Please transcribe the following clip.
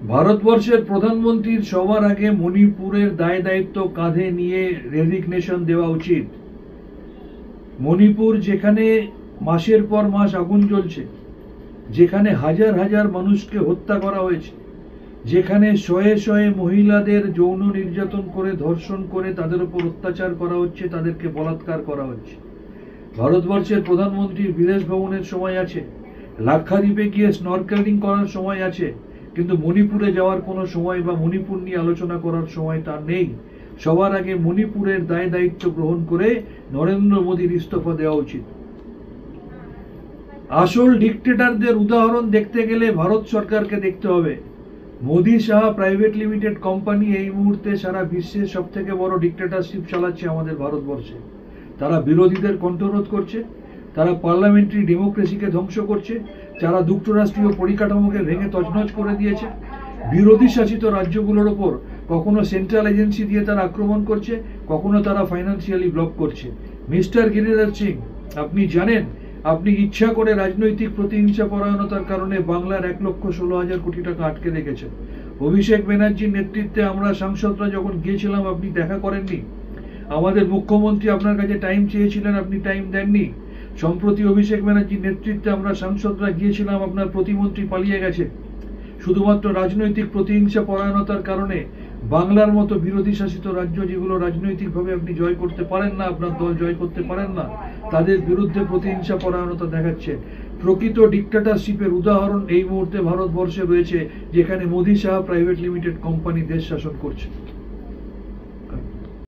ভারতবর্ষের প্রধানমন্ত্রীর সবার আগে মণিপুরের দায় দায়িত্ব কাঁধে নিয়ে রেজিগনেশন দেওয়া উচিত। মণিপুর যেখানে মাসের পর মাস আগুন জ্বলছে, যেখানে হাজার হাজার মানুষকে হত্যা করা হয়েছে, যেখানে শয়ে শয়ে মহিলাদের যৌন নির্যাতন করে, ধর্ষণ করে তাদের উপর অত্যাচার করা হচ্ছে, তাদেরকে বলাৎকার করা হচ্ছে। ভারতবর্ষের প্রধানমন্ত্রীর বিদেশ ভ্রমণের সময় আছে, লাক্ষাদ্বীপে গিয়ে স্নরকেলিং করার সময় আছে, কিন্তু মণিপুরে যাওয়ার কোনো সময় বা মণিপুর নিয়ে আলোচনা করার সময় তার নেই। সবার আগে মণিপুরের দায় দায়িত্ব গ্রহণ করে নরেন্দ্র মোদীর ইস্তফা দেওয়া উচিত। আসল ডিক্টেটরদের উদাহরণ দেখতে গেলে ভারত সরকারকে দেখতে হবে। Modi Saha private limited company এই মুহূর্তে সারা বিশ্বের সব থেকে বড় ডিক্টেটরশিপ চালাচ্ছে আমাদের ভারতবর্ষে। তারা বিরোধীদের কণ্ঠরোধ করছে, তারা পার্লামেন্টারি ডেমোক্রেসিকে ধ্বংস করছে, যারা যুক্তরাষ্ট্রীয় পরিকাঠামোকে ভেঙে তছনছ করে দিয়েছে। বিরোধী শাসিত রাজ্যগুলোর ওপর কখনো সেন্ট্রাল এজেন্সি দিয়ে তারা আক্রমণ করছে, কখনো তারা ফাইন্যান্সিয়ালি ব্লক করছে। মিস্টার গিরিরাজ সিং, আপনি জানেন আপনি ইচ্ছা করে রাজনৈতিক প্রতিহিংসা পরায়ণতার কারণে বাংলার 1,16,000 কোটি টাকা আটকে রেখেছেন। অভিষেক ব্যানার্জির নেতৃত্বে আমরা সাংসদরা যখন গিয়েছিলাম আপনি দেখা করেননি। আমাদের মুখ্যমন্ত্রী আপনার কাছে টাইম চেয়েছিলেন, আপনি টাইম দেননি। সম্প্রতি অভিষেক ব্যানার্জির নেতৃত্বে আমরা সাংসদরা গিয়েছিলাম, আপনার প্রতিমন্ত্রী পালিয়ে গেছে। শুধুমাত্র রাজনৈতিক প্রতিহিংসা পরায়ণতার কারণে বাংলার মতো বিরোধী শাসিত রাজ্য, যেগুলো রাজনৈতিকভাবে আপনি জয় করতে পারেন না, আপনার দল জয় করতে পারেন না, তাদের বিরুদ্ধে প্রতিহিংসা পরায়ণতা দেখাচ্ছে। প্রকৃত ডিক্টেটরশিপের উদাহরণ এই মুহূর্তে ভারতবর্ষে রয়েছে, যেখানে Modi Saha private limited company দেশ শাসন করছে।